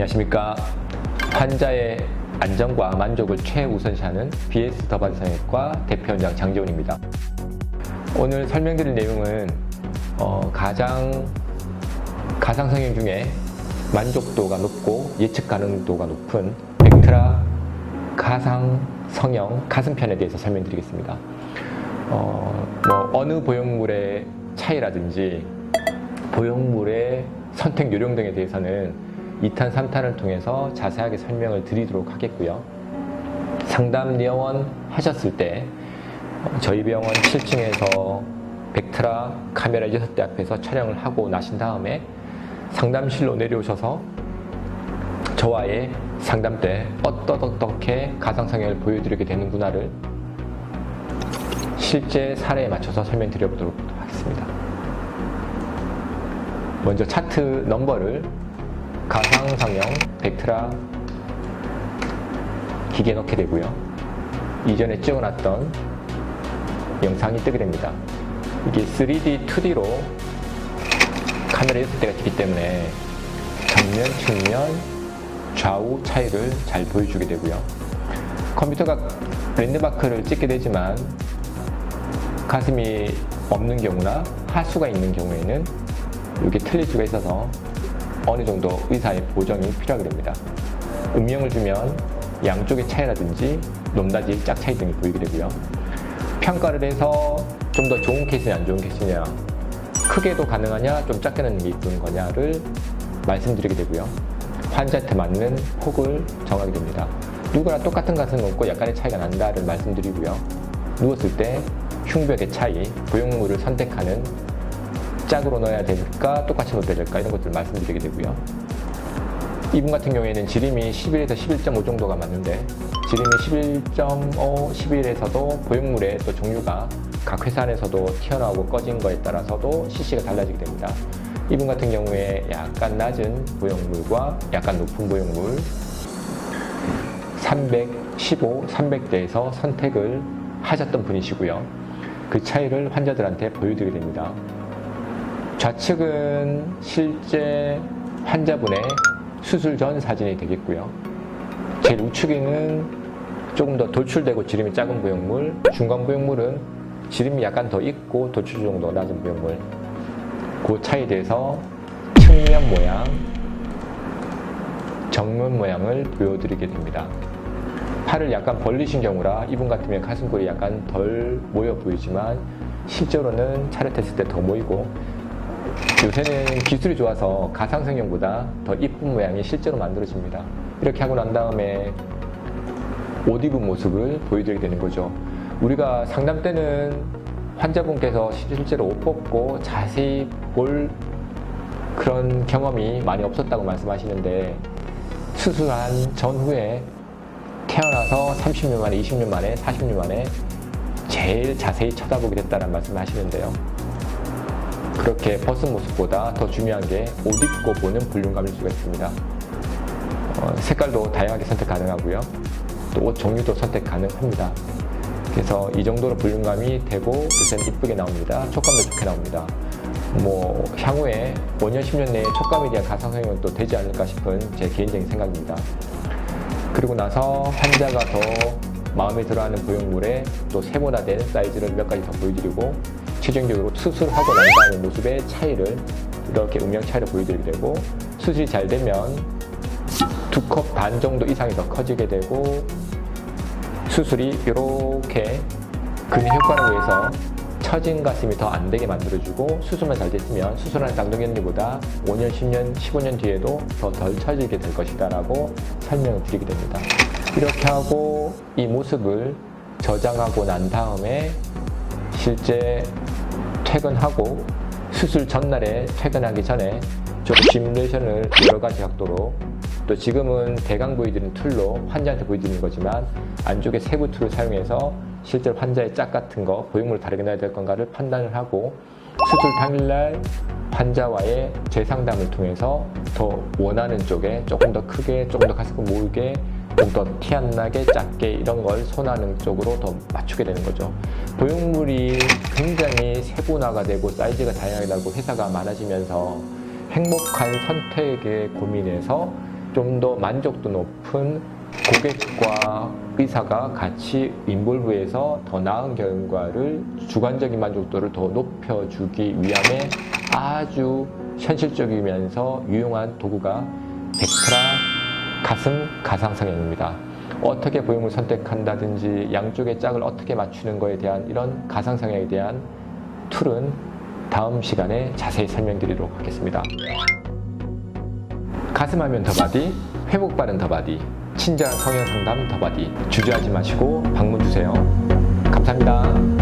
안녕하십니까. 환자의 안전과 만족을 최우선시하는 BS 더반성형외과 대표원장 장재훈입니다. 오늘 설명드릴 내용은 가상성형 중에 만족도가 높고 예측 가능도가 높은 벡트라 가상성형 가슴편에 대해서 설명드리겠습니다. 어느 보형물의 차이라든지 보형물의 선택 요령 등에 대해서는 2탄, 3탄을 통해서 자세하게 설명을 드리도록 하겠고요. 상담 예원 하셨을 때 저희 병원 7층에서 벡트라 카메라 6대 앞에서 촬영을 하고 나신 다음에 상담실로 내려오셔서 저와의 상담 때 어떻게 가상성형을 보여드리게 되는구나를 실제 사례에 맞춰서 설명드려보도록 하겠습니다. 먼저 차트 넘버를 가상성형 벡트라 기계에 넣게 되고요. 이전에 찍어놨던 영상이 뜨게 됩니다. 이게 3D, 2D로 카메라 6대가 있기 때문에 정면, 측면, 좌우 차이를 잘 보여주게 되고요. 컴퓨터가 랜드마크를 찍게 되지만 가슴이 없는 경우나 하수가 있는 경우에는 이게 틀릴 수가 있어서 어느 정도 의사의 보정이 필요하게 됩니다. 음영을 주면 양쪽의 차이라든지 높낮이, 짝 차이 등이 보이게 되고요. 평가를 해서 좀 더 좋은 케이스냐 안 좋은 케이스냐, 크게도 가능하냐 좀 작게 넣는 게 이쁜 거냐를 말씀드리게 되고요. 환자한테 맞는 폭을 정하게 됩니다. 누구나 똑같은 가슴은 없고 약간의 차이가 난다를 말씀드리고요. 누웠을 때 흉벽의 차이, 보형물을 선택하는 짝으로 넣어야 될까 똑같이 넣어야 될까 이런 것들을 말씀드리게 되고요. 이분 같은 경우에는 지름이 11에서 11.5 정도가 맞는데 지름이 11.5, 11에서도 보형물의 또 종류가 각 회사 안에서도 튀어나오고 꺼진 거에 따라서도 CC가 달라지게 됩니다. 이분 같은 경우에 약간 낮은 보형물과 약간 높은 보형물 315, 300대에서 선택을 하셨던 분이시고요. 그 차이를 환자들한테 보여드리게 됩니다. 좌측은 실제 환자분의 수술 전 사진이 되겠고요. 제일 우측에는 조금 더 돌출되고 지름이 작은 보형물, 중간 보형물은 지름이 약간 더 있고 돌출 정도 낮은 보형물, 그 차이에 대해서 측면 모양, 정면 모양을 보여드리게 됩니다. 팔을 약간 벌리신 경우라 이분 같으면 가슴골이 약간 덜 모여 보이지만 실제로는 차렷했을 때 더 모이고, 요새는 기술이 좋아서 가상성형보다 더 이쁜 모양이 실제로 만들어집니다. 이렇게 하고 난 다음에 옷 입은 모습을 보여드리게 되는 거죠. 우리가 상담 때는 환자분께서 실제로 옷 벗고 자세히 볼 그런 경험이 많이 없었다고 말씀하시는데, 수술한 전후에 태어나서 30년 만에, 20년 만에, 40년 만에 제일 자세히 쳐다보게 됐다는 말씀을 하시는데요. 그렇게 벗은 모습보다 더 중요한 게 옷 입고 보는 볼륨감일 수가 있습니다. 색깔도 다양하게 선택 가능하고요. 또 옷 종류도 선택 가능합니다. 그래서 이 정도로 볼륨감이 되고 요새는 이쁘게 나옵니다. 촉감도 좋게 나옵니다. 향후에 5년, 10년 내에 촉감에 대한 가상성형은 또 되지 않을까 싶은 제 개인적인 생각입니다. 그리고 나서 환자가 더 마음에 들어하는 보형물에 또 세분화된 사이즈를 몇 가지 더 보여드리고, 최종적으로 수술하고 난 다음의 모습의 차이를 이렇게 음영 차이를 보여드리게 되고, 수술이 잘 되면 2컵 반 정도 이상이 더 커지게 되고, 수술이 이렇게 근육 효과를 위해서 처진 가슴이 더 안 되게 만들어주고, 수술만 잘 됐으면 수술한 쌍둥이보다 5년, 10년, 15년 뒤에도 더 덜 처지게 될 것이다 라고 설명을 드리게 됩니다. 이렇게 하고 이 모습을 저장하고 난 다음에 실제 퇴근하고 수술 전날에 퇴근하기 전에 좀 시뮬레이션을 여러 가지 각도로, 또 지금은 대강 보여드리는 툴로 환자한테 보여드리는 거지만 안쪽에 세부 툴을 사용해서 실제 환자의 짝 같은 거, 보형물을 다르게 넣어야 될 건가를 판단을 하고, 수술 당일날 환자와의 재상담을 통해서 더 원하는 쪽에 조금 더 크게, 조금 더 가슴을 모으게, 좀 더 티 안 나게, 작게 이런 걸 선호하는 쪽으로 더 맞추게 되는 거죠. 보형물이 굉장히 세분화가 되고 사이즈가 다양하게 나고 회사가 많아지면서 행복한 선택에 고민해서 좀 더 만족도 높은 고객과 의사가 같이 인볼브해서 더 나은 결과를 주관적인 만족도를 더 높여주기 위함에 아주 현실적이면서 유용한 도구가 벡트라 가슴 가상성형입니다. 어떻게 보형을 선택한다든지 양쪽의 짝을 어떻게 맞추는 것에 대한 이런 가상성형에 대한 툴은 다음 시간에 자세히 설명드리도록 하겠습니다. 가슴하면 더바디, 회복 바른 더바디, 친절한 성형 상담 더바디. 주저하지 마시고 방문 주세요. 감사합니다.